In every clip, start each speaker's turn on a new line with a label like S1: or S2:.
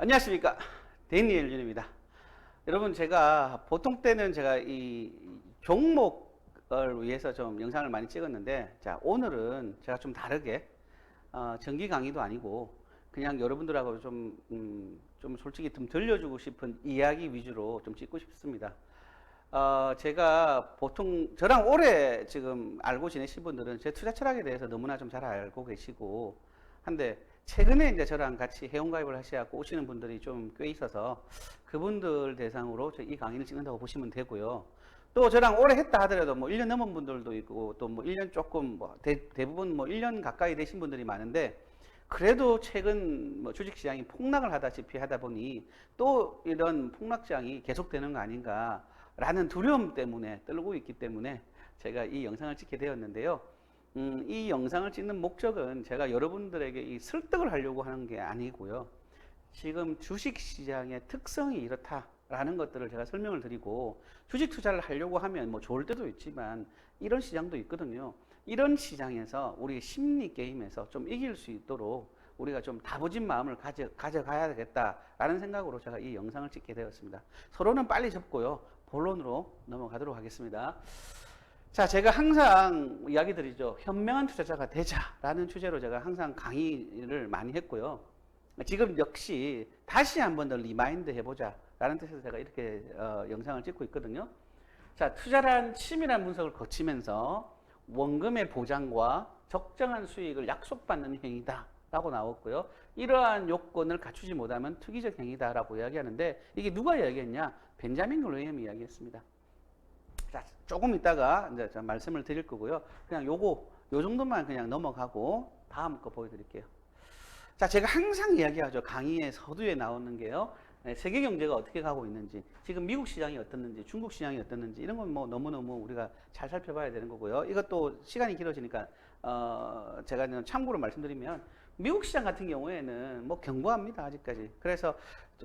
S1: 안녕하십니까. 데니엘 윤입니다. 여러분, 제가 보통 때는 제가 이 종목을 위해서 좀 영상을 많이 찍었는데, 자, 오늘은 제가 좀 다르게, 정기 강의도 아니고, 그냥 여러분들하고 좀 솔직히 좀 들려주고 싶은 이야기 위주로 좀 찍고 싶습니다. 제가 보통 저랑 오래 지금 알고 지내신 분들은 제 투자 철학에 대해서 너무나 좀 잘 알고 계시고 한데, 최근에 이제 저랑 같이 회원가입을 하셔갖고 오시는 분들이 좀 꽤 있어서 그분들 대상으로 이 강의를 찍는다고 보시면 되고요. 또 저랑 오래 했다 하더라도 뭐 1년 넘은 분들도 있고 또 뭐 1년 조금 뭐 대부분 뭐 1년 가까이 되신 분들이 많은데, 그래도 최근 뭐 주식시장이 폭락을 하다시피 하다 보니 또 이런 폭락장이 계속되는 거 아닌가라는 두려움 때문에 떨고 있기 때문에 제가 이 영상을 찍게 되었는데요. 이 영상을 찍는 목적은 제가 여러분들에게 이 설득을 하려고 하는 게 아니고요. 지금 주식시장의 특성이 이렇다라는 것들을 제가 설명을 드리고, 주식 투자를 하려고 하면 뭐 좋을 때도 있지만 이런 시장도 있거든요. 이런 시장에서 우리 심리 게임에서 좀 이길 수 있도록 우리가 좀 다부진 마음을 가져가야 되겠다라는 생각으로 제가 이 영상을 찍게 되었습니다. 서로는 빨리 접고요. 본론으로 넘어가도록 하겠습니다. 자, 제가 항상 이야기 드리죠. 현명한 투자자가 되자라는 주제로 제가 항상 강의를 많이 했고요. 지금 역시 다시 한 번 더 리마인드 해보자 라는 뜻에서 제가 이렇게 영상을 찍고 있거든요. 자, 투자란 치밀한 분석을 거치면서 원금의 보장과 적정한 수익을 약속받는 행위다 라고 나왔고요. 이러한 요건을 갖추지 못하면 투기적 행위다 라고 이야기하는데, 이게 누가 이야기했냐? 벤자민 그레이엄이 이야기했습니다. 자, 조금 있다가 이제 제가 말씀을 드릴 거고요. 그냥 요 정도만 그냥 넘어가고 다음 거 보여드릴게요. 자, 제가 항상 이야기하죠. 강의의 서두에 나오는 게요. 세계 경제가 어떻게 가고 있는지, 지금 미국 시장이 어떻는지, 중국 시장이 어떻는지, 이런 건 뭐 너무너무 우리가 잘 살펴봐야 되는 거고요. 이것도 시간이 길어지니까, 제가 참고로 말씀드리면, 미국 시장 같은 경우에는 뭐 견고합니다, 아직까지. 그래서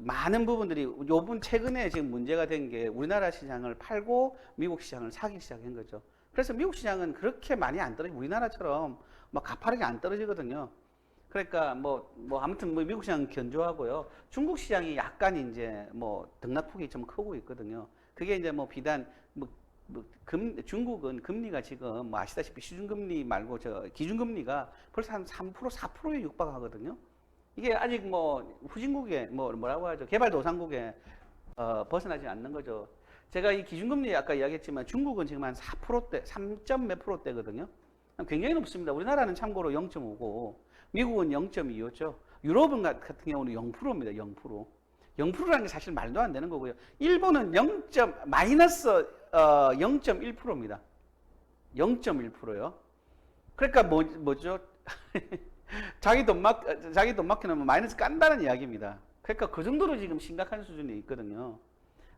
S1: 많은 부분들이 요번 최근에 지금 문제가 된 게 우리나라 시장을 팔고 미국 시장을 사기 시작한 거죠. 그래서 미국 시장은 그렇게 많이 안 떨어지고 우리나라처럼 막 가파르게 안 떨어지거든요. 그러니까 아무튼 미국 시장은 견조하고요. 중국 시장이 약간 이제 등락폭이 좀 크고 있거든요. 그게 이제 비단 중국은 금리가 지금 아시다시피 시중금리 말고 기준금리가 벌써 한 3%, 4%에 육박하거든요. 이게 아직 후진국에 뭐라고 하죠? 개발도상국에 벗어나지 않는 거죠. 제가 이 기준금리 아까 이야기했지만 중국은 지금 한 4%대, 3점 몇 %대거든요. 굉장히 높습니다. 우리나라는 참고로 0.5고 미국은 0.25죠. 유럽은 같은 경우는 0%입니다. 0%. 0%라는 게 사실 말도 안 되는 거고요. 일본은 마이너스 0.1%입니다. 0.1%요. 그러니까 뭐죠? 자기 돈 맡겨놓으면 마이너스 깐다는 이야기입니다. 그러니까 그 정도로 지금 심각한 수준에 있거든요.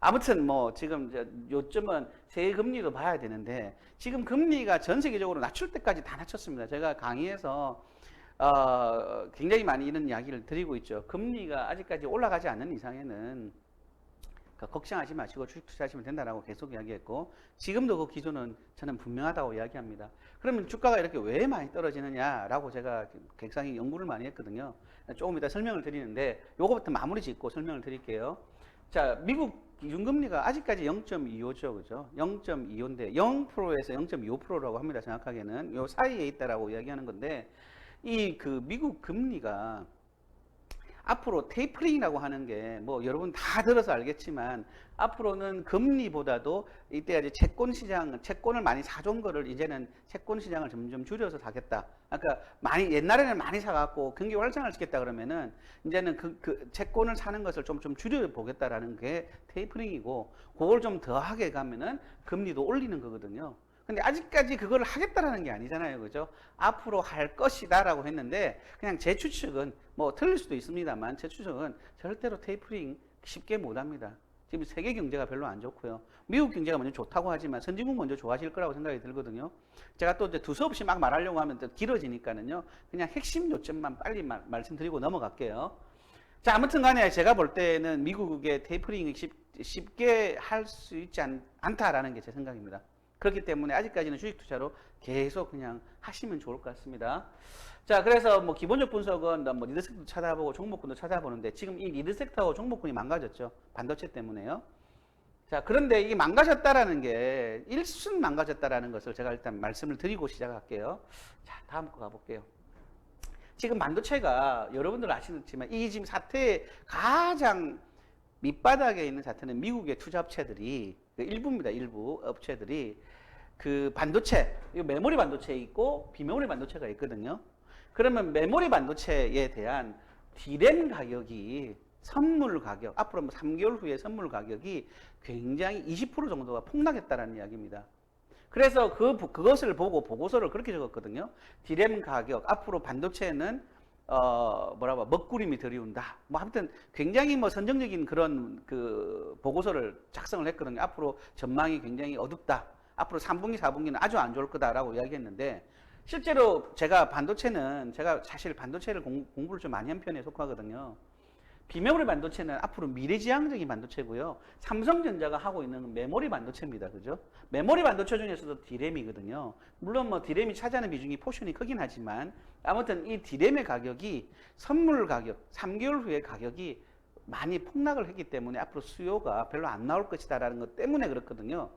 S1: 아무튼 지금 요점은 세금리도 봐야 되는데, 지금 금리가 전 세계적으로 낮출 때까지 다 낮췄습니다. 제가 강의에서 굉장히 많이 이런 이야기를 드리고 있죠. 금리가 아직까지 올라가지 않는 이상에는 걱정하지 마시고 주식 투자하시면 된다라고 계속 이야기했고, 지금도 그 기조는 저는 분명하다고 이야기합니다. 그러면 주가가 이렇게 왜 많이 떨어지느냐라고 제가 굉장히 연구를 많이 했거든요. 조금 이따 설명을 드리는데 요거부터 마무리 짓고 설명을 드릴게요. 자, 미국 기준금리가 아직까지 0.25죠, 그죠? 0.25인데 0%에서 0.25%라고 합니다. 정확하게는 요 사이에 있다라고 이야기하는 건데, 미국 금리가 앞으로 테이퍼링이라고 하는 게 여러분 다 들어서 알겠지만, 앞으로는 금리보다도 이때 이제 채권을 많이 사준 거를 이제는 채권 시장을 점점 줄여서 사겠다. 그러니까 옛날에는 많이 사갖고 경기 활성화를 시켰다 그러면은 이제는 그 채권을 사는 것을 좀 줄여보겠다라는 게 테이퍼링이고, 그걸 좀 더하게 가면은 금리도 올리는 거거든요. 근데 아직까지 그걸 하겠다라는 게 아니잖아요. 그죠? 앞으로 할 것이다 라고 했는데, 그냥 제 추측은 틀릴 수도 있습니다만, 제 추측은 절대로 테이퍼링 쉽게 못 합니다. 지금 세계 경제가 별로 안 좋고요. 미국 경제가 먼저 좋다고 하지만 선진국 먼저 좋아하실 거라고 생각이 들거든요. 제가 또 이제 두서없이 막 말하려고 하면 또 길어지니까는요. 그냥 핵심 요점만 빨리 말씀드리고 넘어갈게요. 자, 아무튼 간에 제가 볼 때는 미국의 테이퍼링이 쉽게 할 수 있지 않다라는 게 제 생각입니다. 그렇기 때문에 아직까지는 주식 투자로 계속 그냥 하시면 좋을 것 같습니다. 자, 그래서 뭐 기본적 분석은 뭐 리드섹터도 찾아보고 종목군도 찾아보는데 지금 이 리드섹터하고 종목군이 망가졌죠. 반도체 때문에요. 자, 그런데 이게 망가졌다라는 게 일순 망가졌다라는 것을 제가 일단 말씀을 드리고 시작할게요. 자, 다음 거 가볼게요. 지금 반도체가 여러분들 아시겠지만 이 지금 사태의 가장 밑바닥에 있는 사태는 미국의 투자업체들이 일부입니다. 일부 업체들이 그 반도체, 이 메모리 반도체 있고 비메모리 반도체가 있거든요. 그러면 메모리 반도체에 대한 D램 가격이 선물 가격, 앞으로 뭐 3개월 후에 선물 가격이 굉장히 20% 정도가 폭락했다는 이야기입니다. 그래서 그것을 보고 보고서를 그렇게 적었거든요. D램 가격, 앞으로 반도체는 먹구름이 들이운다. 뭐 아무튼 굉장히 뭐 선정적인 그런 그 보고서를 작성을 했거든요. 앞으로 전망이 굉장히 어둡다. 앞으로 3분기, 4분기는 아주 안 좋을 거다라고 이야기했는데 실제로 제가 사실 반도체를 공부를 좀 많이 한 편에 속하거든요. 비메모리 반도체는 앞으로 미래지향적인 반도체고요. 삼성전자가 하고 있는 메모리 반도체입니다. 그죠? 메모리 반도체 중에서도 D램이거든요. 물론 뭐 D램이 차지하는 비중이 포션이 크긴 하지만 아무튼 이 D램의 가격이 선물 가격, 3개월 후의 가격이 많이 폭락을 했기 때문에 앞으로 수요가 별로 안 나올 것이다라는 것 때문에 그렇거든요.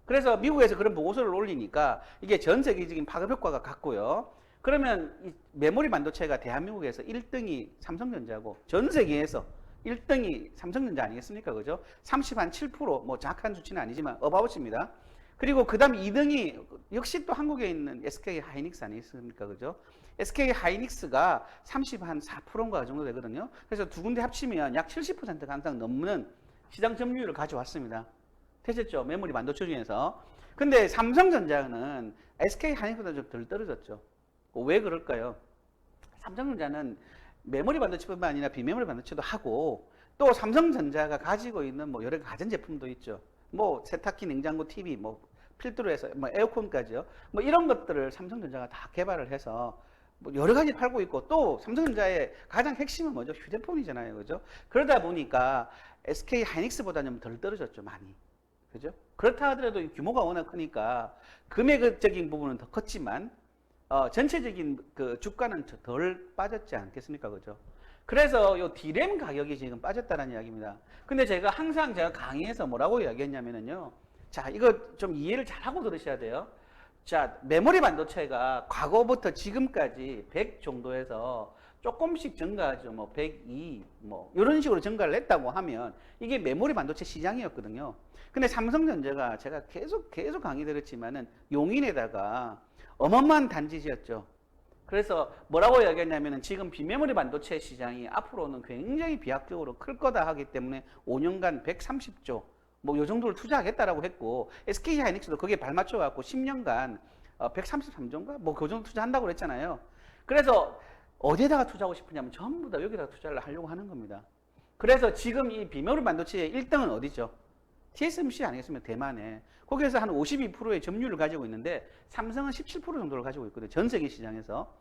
S1: 그래서 미국에서 그런 보고서를 올리니까 이게 전 세계적인 파급 효과가 같고요. 그러면 이 메모리 반도체가 대한민국에서 1등이 삼성전자고 전 세계에서 1등이 삼성전자 아니겠습니까? 그죠? 37%, 뭐 정확한 수치는 아니지만 어바웃입니다. 그리고 그 다음 2등이 역시 또 한국에 있는 SK 하이닉스 아니겠습니까? 그죠? SK 하이닉스가 34%인가 그 정도 되거든요. 그래서 두 군데 합치면 약 70%가 항상 넘는 시장 점유율을 가져왔습니다. 되셨죠? 메모리 반도체 중에서. 근데 삼성전자는 SK 하이닉스보다 좀 덜 떨어졌죠. 왜 그럴까요? 삼성전자는 메모리 반도체뿐만 아니라 비메모리 반도체도 하고 또 삼성전자가 가지고 있는 뭐 여러 가전제품도 있죠. 뭐 세탁기, 냉장고, TV, 뭐 필두로 해서 뭐 에어컨까지요. 뭐 이런 것들을 삼성전자가 다 개발을 해서 뭐 여러 가지 팔고 있고 또 삼성전자의 가장 핵심은 뭐죠? 휴대폰이잖아요. 그죠? 그러다 보니까 SK 하이닉스보다는 덜 떨어졌죠. 많이. 그죠? 그렇다 하더라도 규모가 워낙 크니까 금액적인 부분은 더 컸지만 전체적인 그 주가는 덜 빠졌지 않겠습니까? 그죠? 그래서 요 D램 가격이 지금 빠졌다는 이야기입니다. 근데 제가 항상 강의에서 뭐라고 이야기했냐면요. 자, 이거 좀 이해를 잘 하고 들으셔야 돼요. 자, 메모리 반도체가 과거부터 지금까지 100 정도에서 조금씩 증가하죠. 뭐 102, 뭐 이런 식으로 증가를 했다고 하면 이게 메모리 반도체 시장이었거든요. 근데 삼성전자가 제가 계속 강의 들었지만은 용인에다가 어마어마한 단지지었죠. 그래서 뭐라고 이야기했냐면은 지금 비메모리 반도체 시장이 앞으로는 굉장히 비약적으로 클 거다 하기 때문에 5년간 130조 뭐 요 정도를 투자하겠다라고 했고 SK 하이닉스도 거기에 발맞춰 갖고 10년간 133조인가 뭐 그 정도 투자한다고 그랬잖아요. 그래서 어디에다가 투자하고 싶으냐면 전부 다 여기다가 투자를 하려고 하는 겁니다. 그래서 지금 이 비메모리 반도체의 1등은 어디죠? TSMC 아니겠습니까? 대만에. 거기에서 한 52%의 점유율을 가지고 있는데 삼성은 17% 정도를 가지고 있거든요. 전 세계 시장에서.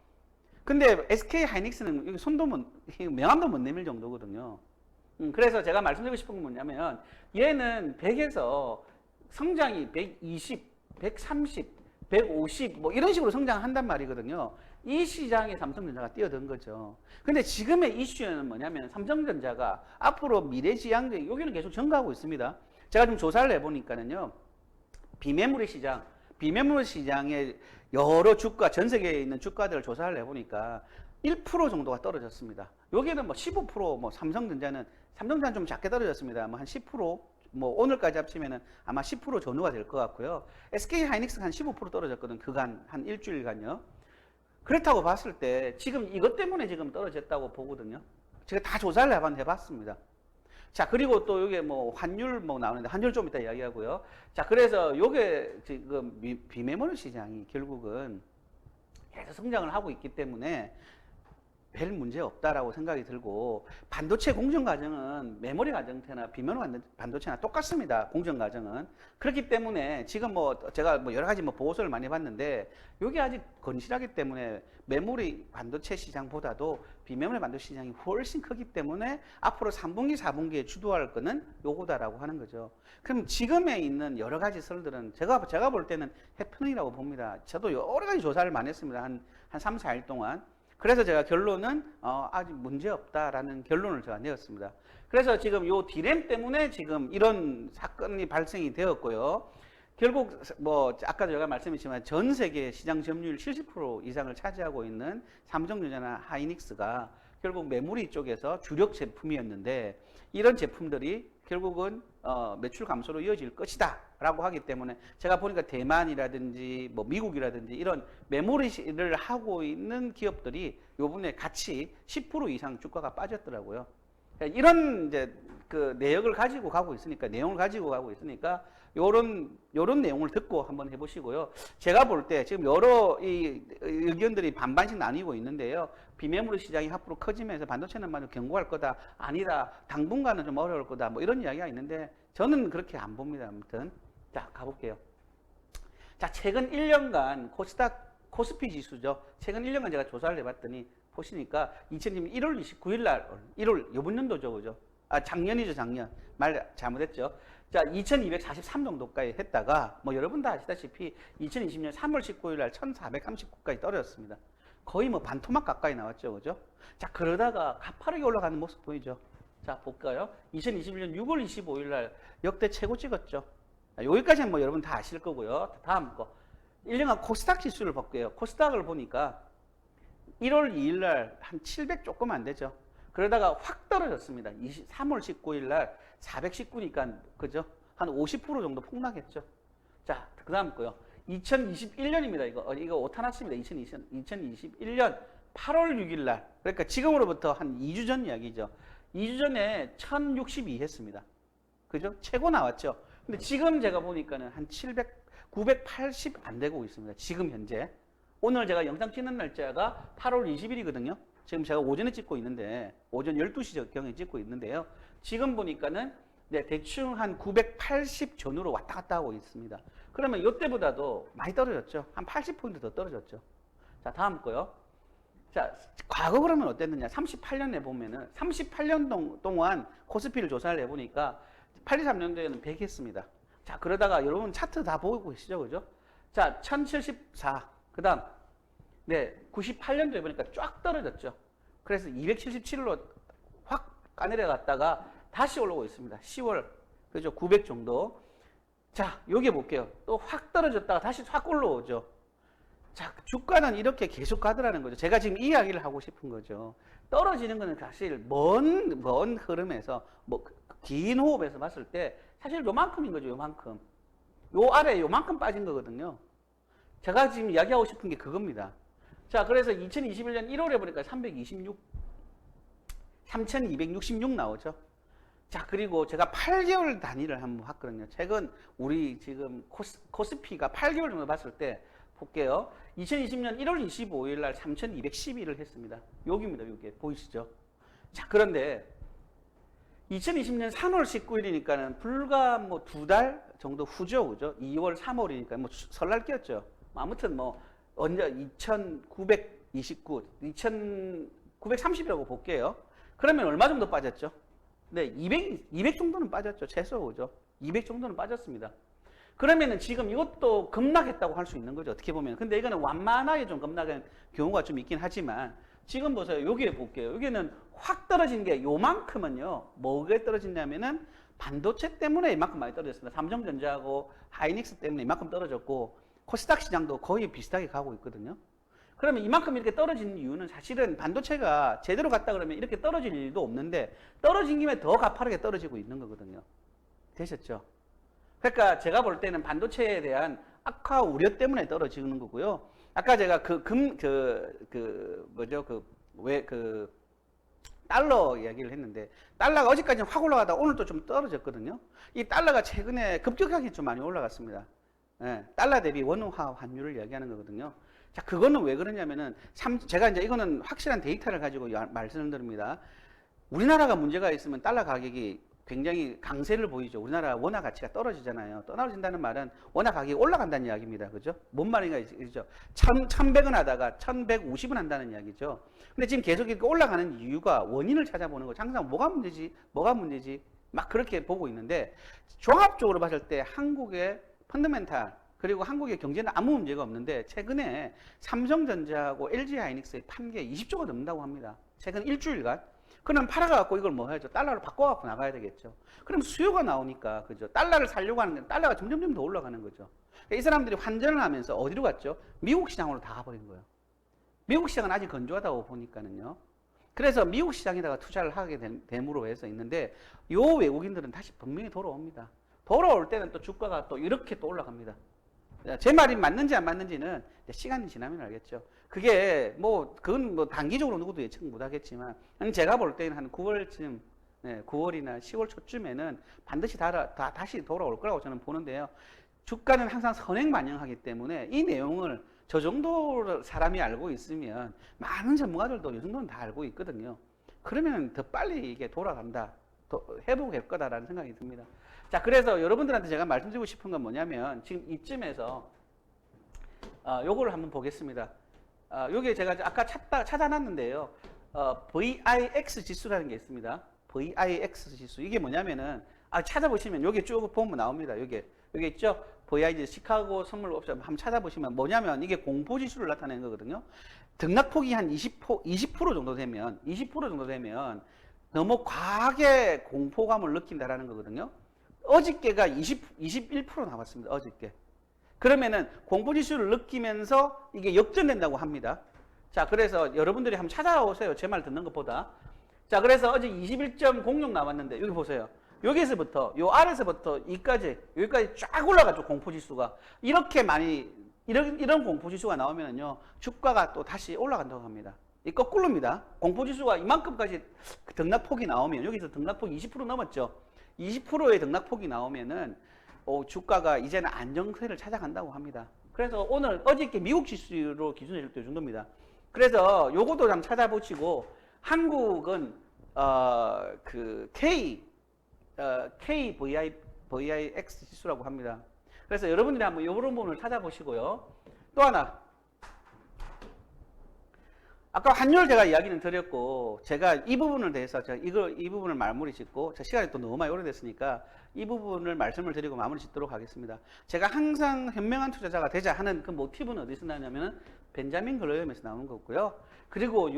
S1: 근데 SK 하이닉스는 여기 명함도 못 내밀 정도거든요. 그래서 제가 말씀드리고 싶은 건 뭐냐면 얘는 100에서 성장이 120, 130, 150 뭐 이런 식으로 성장한단 말이거든요. 이 시장에 삼성전자가 뛰어든 거죠. 근데 지금의 이슈는 뭐냐면 삼성전자가 앞으로 미래지향적인 여기는 계속 증가하고 있습니다. 제가 좀 조사를 해보니까는요. 비메모리 시장의 여러 주가, 전 세계에 있는 주가들을 조사를 해보니까 1% 정도가 떨어졌습니다. 여기는 뭐 15%, 뭐 삼성전자는 좀 작게 떨어졌습니다. 뭐 한 10%, 뭐 오늘까지 합치면은 아마 10% 전후가 될 것 같고요. SK 하이닉스가 한 15% 떨어졌거든. 그간 한 일주일간요. 그렇다고 봤을 때 지금 이것 때문에 지금 떨어졌다고 보거든요. 제가 다 조사를 해봤습니다. 자, 그리고 또 여기 뭐 환율 뭐 나오는데 환율 좀 이따 이야기하고요. 자, 그래서 요게 지금 비메모리 시장이 결국은 계속 성장을 하고 있기 때문에 별 문제 없다라고 생각이 들고, 반도체 공정 과정은 메모리 반도체나 비메모리 반도체나 똑같습니다. 공정 과정은. 그렇기 때문에 지금 뭐 제가 뭐 여러 가지 뭐 보고서를 많이 봤는데, 이게 아직 건실하기 때문에 메모리 반도체 시장보다도 비메모리 반도체 시장이 훨씬 크기 때문에 앞으로 3분기, 4분기에 주도할 거는 요거다라고 하는 거죠. 그럼 지금에 있는 여러 가지 설들은 제가 볼 때는 해프닝이라고 봅니다. 저도 여러 가지 조사를 많이 했습니다. 한 3, 4일 동안. 그래서 제가 결론은 아직 문제 없다라는 결론을 제가 내었습니다. 그래서 지금 요 디램 때문에 지금 이런 사건이 발생이 되었고요. 결국 뭐 아까도 제가 말씀했지만 전 세계 시장 점유율 70% 이상을 차지하고 있는 삼성전자나 하이닉스가 결국 메모리 쪽에서 주력 제품이었는데, 이런 제품들이 결국은 매출 감소로 이어질 것이다 라고 하기 때문에, 제가 보니까 대만이라든지 뭐 미국이라든지 이런 메모리를 하고 있는 기업들이 요번에 같이 10% 이상 주가가 빠졌더라고요. 이런 이제 그 내용을 가지고 가고 있으니까 요런 내용을 듣고 한번 해보시고요. 제가 볼 때 지금 여러 이 의견들이 반반씩 나뉘고 있는데요. 비메모리 시장이 앞으로 커지면서 반도체는 많이 견고할 거다, 아니다, 당분간은 좀 어려울 거다, 뭐 이런 이야기가 있는데 저는 그렇게 안 봅니다. 아무튼 자, 가볼게요. 자, 최근 1년간 코스피 지수죠. 최근 1년간 제가 조사를 해봤더니 보시니까 2020년 1월 29일 날, 1월 요번 연도죠, 그죠? 작년이죠, 작년. 말 잘못했죠. 자, 2243 정도까지 했다가, 뭐 여러분 다 아시다시피 2020년 3월 19일 날 1439까지 떨어졌습니다. 거의 뭐 반토막 가까이 나왔죠, 그죠? 자, 그러다가 가파르게 올라가는 모습 보이죠? 자, 볼까요? 2021년 6월 25일 날 역대 최고 찍었죠. 여기까지는 뭐 여러분 다 아실 거고요. 다음 거. 1년간 코스닥 지수를 볼게요. 코스닥을 보니까 1월 2일 날 한 700 조금 안 되죠. 그러다가 확 떨어졌습니다. 3월 19일 날 419니까, 그죠? 한 50% 정도 폭락했죠. 자, 그 다음 거요. 2021년입니다. 이거 오타났습니다. 2021년 8월 6일 날. 그러니까 지금으로부터 한 2주 전 이야기죠. 2주 전에 1062 했습니다. 그죠? 최고 나왔죠. 근데 지금 제가 보니까는 한 980 안 되고 있습니다. 지금 현재. 오늘 제가 영상 찍는 날짜가 8월 20일이거든요. 지금 제가 오전에 찍고 있는데, 오전 12시 경에 찍고 있는데요. 지금 보니까는 네, 대충 한 980 전후로 왔다 갔다 하고 있습니다. 그러면 이때보다도 많이 떨어졌죠. 한 80포인트 더 떨어졌죠. 자, 다음 거요. 자, 과거 그러면 어땠느냐. 38년에 보면은 38년 동안 코스피를 조사를 해보니까 83년도에는 100 했습니다. 자, 그러다가 여러분 차트 다 보고 계시죠, 그죠? 자, 1074. 그 다음, 네, 98년도에 보니까 쫙 떨어졌죠. 그래서 277로 확 까내려갔다가 다시 올라오고 있습니다. 10월, 그죠? 900 정도. 자, 여기 볼게요. 또 확 떨어졌다가 다시 확 올라오죠. 자, 주가는 이렇게 계속 가더라는 거죠. 제가 지금 이 이야기를 하고 싶은 거죠. 떨어지는 거는 사실 먼 흐름에서, 뭐, 긴 호흡에서 봤을 때 사실 요만큼인 거죠, 요만큼. 요 아래 요만큼 빠진 거거든요. 제가 지금 이야기하고 싶은 게 그겁니다. 자, 그래서 2021년 1월에 보니까 3266 나오죠. 자, 그리고 제가 8개월 단위를 한번 봤거든요. 최근 우리 지금 코스피가 8개월 정도 봤을 때 볼게요. 2020년 1월 25일 날 3211을 했습니다. 여기입니다. 여기 보이시죠? 자, 그런데 2020년 3월 19일이니까는 불과 뭐 2달 정도 후죠. 그죠? 2월, 3월이니까 뭐 설날 끼었죠. 아무튼 뭐 언제 2929, 2930이라고 볼게요. 그러면 얼마 정도 빠졌죠? 네, 200 정도는 빠졌죠. 최소, 그죠? 200 정도는 빠졌습니다. 그러면은 지금 이것도 급락했다고 할 수 있는 거죠. 어떻게 보면. 근데 이거는 완만하게 좀 급락한 경우가 좀 있긴 하지만, 지금 보세요. 여기에 볼게요. 여기는 확 떨어진 게 요만큼은요. 뭐가 떨어졌냐면은 반도체 때문에 이만큼 많이 떨어졌습니다. 삼성전자하고 하이닉스 때문에 이만큼 떨어졌고, 코스닥 시장도 거의 비슷하게 가고 있거든요. 그러면 이만큼 이렇게 떨어진 이유는 사실은 반도체가 제대로 갔다 그러면 이렇게 떨어질 일도 없는데, 떨어진 김에 더 가파르게 떨어지고 있는 거거든요. 되셨죠? 그러니까 제가 볼 때는 반도체에 대한 악화 우려 때문에 떨어지는 거고요. 아까 제가 달러 이야기를 했는데, 달러가 어제까지는 확 올라가다 오늘 또 좀 떨어졌거든요. 이 달러가 최근에 급격하게 좀 많이 올라갔습니다. 예, 달러 대비 원화 환율을 이야기하는 거거든요. 자, 그거는 왜 그러냐면은 제가 이제 이거는 확실한 데이터를 가지고 말씀을 드립니다. 우리나라가 문제가 있으면 달러 가격이 굉장히 강세를 보이죠. 우리나라 원화 가치가 떨어지잖아요. 떨어진다는 말은 원화 가격이 올라간다는 이야기입니다. 그죠? 뭔 말인가 그죠? 1,100원 하다가 1,150원 한다는 이야기죠. 근데 지금 계속 이렇게 올라가는 이유가 원인을 찾아보는 거죠. 항상 뭐가 문제지? 뭐가 문제지? 막 그렇게 보고 있는데 종합적으로 봤을 때 한국의 펀더멘탈 그리고 한국의 경제는 아무 문제가 없는데 최근에 삼성전자하고 LG하이닉스의 판게 20조가 넘는다고 합니다. 최근 일주일간. 그럼 팔아갖고 이걸 뭐 해야죠? 달러로 바꿔갖고 나가야 되겠죠. 그럼 수요가 나오니까, 그죠? 달러를 살려고 하는데 달러가 점점점 더 올라가는 거죠. 그러니까 이 사람들이 환전을 하면서 어디로 갔죠? 미국 시장으로 다 가버린 거예요. 미국 시장은 아직 건조하다고 보니까는요. 그래서 미국 시장에다가 투자를 하게 됨으로 해서 있는데, 요 외국인들은 다시 분명히 돌아옵니다. 돌아올 때는 또 주가가 또 이렇게 또 올라갑니다. 제 말이 맞는지 안 맞는지는 시간이 지나면 알겠죠. 그게 뭐 그건 뭐 단기적으로 누구도 예측 못 하겠지만 제가 볼 때는 한 9월쯤 9월이나 10월 초쯤에는 반드시 다시 돌아올 거라고 저는 보는데요. 주가는 항상 선행 반영하기 때문에 이 내용을 저 정도 사람이 알고 있으면 많은 전문가들도 이 정도는 다 알고 있거든요. 그러면 더 빨리 이게 돌아간다, 더 회복될 거다라는 생각이 듭니다. 자, 그래서 여러분들한테 제가 말씀드리고 싶은 건 뭐냐면 지금 이쯤에서 요거를 한번 보겠습니다. 요게 제가 아까 찾아놨는데요. VIX 지수라는 게 있습니다. VIX 지수. 이게 뭐냐면은 찾아보시면 여기 쭉 보면 나옵니다. 여기 있죠? VIX 시카고 선물 옵션 한번 찾아보시면 뭐냐면 이게 공포 지수를 나타내는 거거든요. 등락폭이 한 20% 정도 되면 너무 과하게 공포감을 느낀다라는 거거든요. 어저께가 21% 나왔습니다. 어저께. 그러면은 공포지수를 느끼면서 이게 역전된다고 합니다. 자, 그래서 여러분들이 한번 찾아오세요. 제 말 듣는 것보다. 자, 그래서 어제 21.06 나왔는데 여기 보세요. 여기서부터 요 아래서부터 여기까지 쫙 올라가죠. 공포지수가. 이렇게 많이 이런 공포지수가 나오면은요. 주가가 또 다시 올라간다고 합니다. 이 거꾸로입니다. 공포지수가 이만큼까지 등락폭이 나오면 여기서 등락폭 20% 넘었죠. 20%의 등락폭이 나오면은 주가가 이제는 안정세를 찾아간다고 합니다. 그래서 어저께 미국 지수로 기준해 줄 때 이 정도입니다. 그래서 요것도 한번 찾아보시고 한국은 그 VIX 지수라고 합니다. 그래서 여러분들이 한번 이런 부분을 찾아보시고요. 또 하나. 아까 환율 제가 이야기는 드렸고, 제가 이 부분을 대해서 이 부분을 마무리 짓고, 시간이 또 너무 많이 오래됐으니까 이 부분을 말씀을 드리고 마무리 짓도록 하겠습니다. 제가 항상 현명한 투자자가 되자 하는 그 모티브는 어디서 나냐면은 벤자민 글러이엄에서 나오는 거고요. 그리고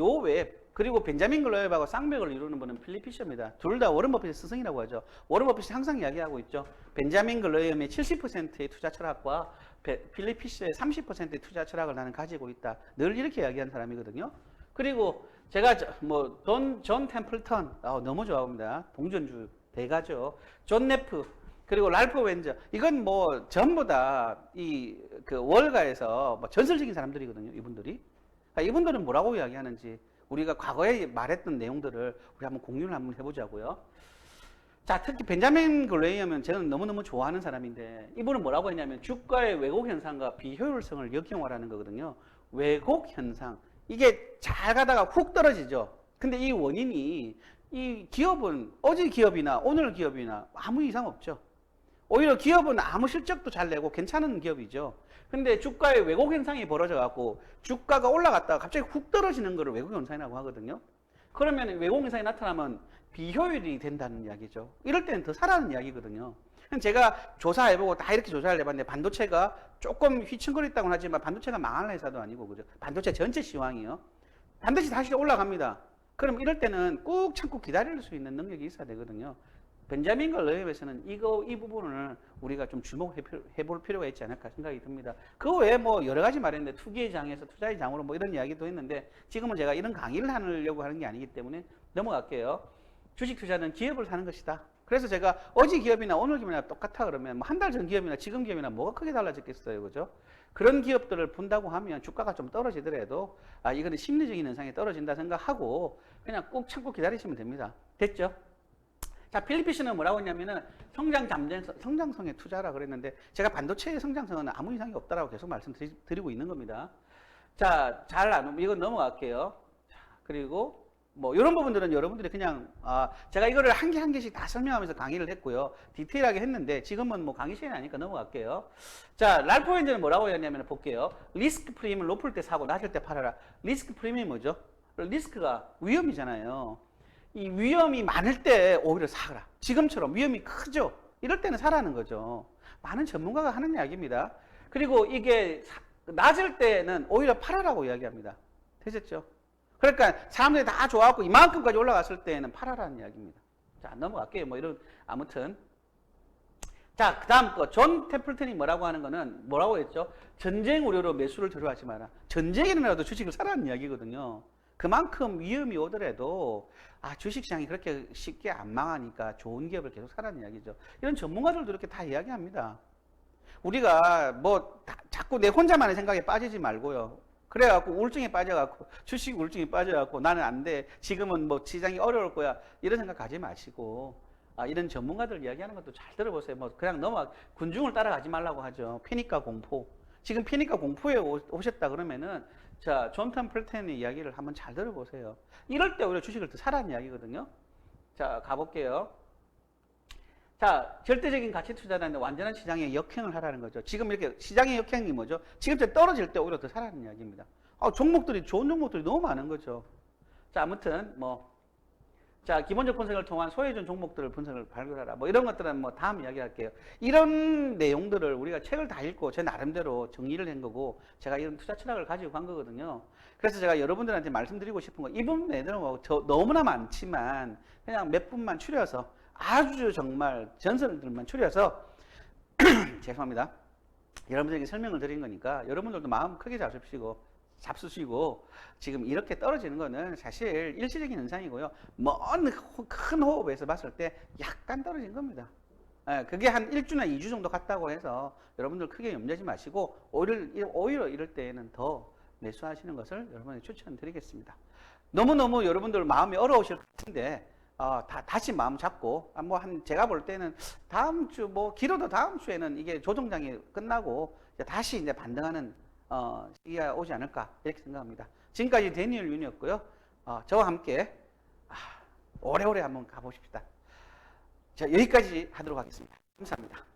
S1: 그리고 벤자민 글러이엄하고 쌍벽을 이루는 분은 필립 피셔입니다. 둘 다 워런 버핏의 스승이라고 하죠. 워런 버핏이 항상 이야기하고 있죠. 벤자민 글러이엄의 70%의 투자 철학과 필립 피셔의 30%의 투자 철학을 나는 가지고 있다. 늘 이렇게 이야기하는 사람이거든요. 그리고 제가 존 템플턴 너무 좋아합니다. 동전주 대가죠. 존 네프 그리고 랄프 웬저 이건 뭐 전부 다 그 월가에서 뭐 전설적인 사람들이거든요. 이분들은 뭐라고 이야기하는지 우리가 과거에 말했던 내용들을 우리 한번 공유를 한번 해보자고요. 자, 특히 벤자민 글레이엄은 저는 너무너무 좋아하는 사람인데 이분은 뭐라고 했냐면 주가의 왜곡 현상과 비효율성을 역경화라는 거거든요. 왜곡 현상. 이게 잘 가다가 훅 떨어지죠. 근데 이 원인이 이 기업은 어제 기업이나 오늘 기업이나 아무 이상 없죠. 오히려 기업은 아무 실적도 잘 내고 괜찮은 기업이죠. 근데 주가의 왜곡 현상이 벌어져 갖고 주가가 올라갔다가 갑자기 훅 떨어지는 거를 왜곡 현상이라고 하거든요. 그러면 왜곡 현상이 나타나면 비효율이 된다는 이야기죠. 이럴 때는 더 사라는 이야기거든요. 제가 조사해보고 다 이렇게 조사를 해봤는데 반도체가 조금 휘청거렸다고는 하지만 반도체가 망할 회사도 아니고 그죠. 반도체 전체 시황이요. 반드시 다시 올라갑니다. 그럼 이럴 때는 꾹 참고 기다릴 수 있는 능력이 있어야 되거든요. 벤자민 글러이엄에서는 이 부분을 우리가 좀 주목해 볼 필요가 있지 않을까 생각이 듭니다. 그 외에 뭐 여러 가지 말했는데 투기의 장에서 투자의 장으로 뭐 이런 이야기도 했는데 지금은 제가 이런 강의를 하려고 하는 게 아니기 때문에 넘어갈게요. 주식 투자는 기업을 사는 것이다. 그래서 제가 어제 기업이나 오늘 기업이나 똑같아 그러면 뭐 한 달 전 기업이나 지금 기업이나 뭐가 크게 달라졌겠어요. 그죠? 그런 기업들을 본다고 하면 주가가 좀 떨어지더라도 이거는 심리적인 현상이 떨어진다 생각하고 그냥 꾹 참고 기다리시면 됩니다. 됐죠? 자, 필리피스는 뭐라고 했냐면은 성장성의 투자라 그랬는데 제가 반도체의 성장성은 아무 이상이 없다라고 계속 말씀드리고 있는 겁니다. 자, 잘 안, 이건 넘어갈게요. 자, 그리고 뭐 이런 부분들은 여러분들이 그냥 제가 이거를 한 개 한 개씩 다 설명하면서 강의를 했고요. 디테일하게 했는데 지금은 뭐 강의 시간이 아니니까 넘어갈게요. 자, 랄프 웬즈는 뭐라고 했냐면 볼게요. 리스크 프리미엄을 높을 때 사고 낮을 때 팔아라. 리스크 프리미엄이 뭐죠? 리스크가 위험이잖아요. 이 위험이 많을 때 오히려 사라. 지금처럼 위험이 크죠? 이럴 때는 사라는 거죠. 많은 전문가가 하는 이야기입니다. 그리고 이게 낮을 때는 오히려 팔아라고 이야기합니다. 되셨죠? 그러니까 사람들이 다 좋아하고 이만큼까지 올라갔을 때는 팔아라는 이야기입니다. 자, 넘어갈게요. 뭐 이런, 아무튼. 자, 그 다음 거. 존 태플턴이 뭐라고 하는 거는 뭐라고 했죠? 전쟁 우려로 매수를 두려워하지 마라. 전쟁이 일어나도 주식을 사라는 이야기거든요. 그만큼 위험이 오더라도 주식시장이 그렇게 쉽게 안 망하니까 좋은 기업을 계속 사라는 이야기죠. 이런 전문가들도 이렇게 다 이야기합니다. 우리가 뭐 자꾸 내 혼자만의 생각에 빠지지 말고요. 그래갖고 우울증에 빠져갖고 주식 우울증에 빠져갖고 나는 안 돼. 지금은 뭐 시장이 어려울 거야. 이런 생각 가지 마시고 이런 전문가들 이야기하는 것도 잘 들어보세요. 뭐 그냥 군중을 따라가지 말라고 하죠. 패닉과 공포. 지금 패닉과 공포에 오셨다 그러면은 자, 존 템플턴의 이야기를 한번 잘 들어보세요. 이럴 때 오히려 주식을 더 사라는 이야기거든요. 자, 가볼게요. 자, 절대적인 가치 투자라는 완전한 시장의 역행을 하라는 거죠. 지금 이렇게 시장의 역행이 뭐죠? 지금처럼 떨어질 때 오히려 더 사라는 이야기입니다. 종목들이, 좋은 종목들이 너무 많은 거죠. 자, 아무튼, 자, 기본적 분석을 통한 소외준 종목들을 분석을 발굴하라. 뭐 이런 것들은 뭐 다음 이야기 할게요. 이런 내용들을 우리가 책을 다 읽고 제 나름대로 정리를 한 거고 제가 이런 투자 철학을 가지고 간 거거든요. 그래서 제가 여러분들한테 말씀드리고 싶은 거, 이 부분 내들은 뭐 너무나 많지만 그냥 몇 분만 추려서 아주 정말 전설들만 추려서 죄송합니다. 여러분들에게 설명을 드린 거니까 여러분들도 마음 크게 잡수시고 지금 이렇게 떨어지는 거는 사실 일시적인 현상이고요. 먼 큰 호흡에서 봤을 때 약간 떨어진 겁니다. 그게 한 1주나 2주 정도 갔다고 해서 여러분들 크게 염려하지 마시고 오히려 이럴 때에는 더 매수하시는 것을 여러분에게 추천드리겠습니다. 너무너무 여러분들 마음이 어려우실 것 같은데 다시 마음 잡고 제가 볼 때는 다음 주 길어도 다음 주에는 이게 조정장이 끝나고 다시 이제 반등하는 시기가 오지 않을까 이렇게 생각합니다. 지금까지 데니얼 윤이었고요. 저와 함께 오래오래 한번 가보십시다. 자, 여기까지 하도록 하겠습니다. 감사합니다.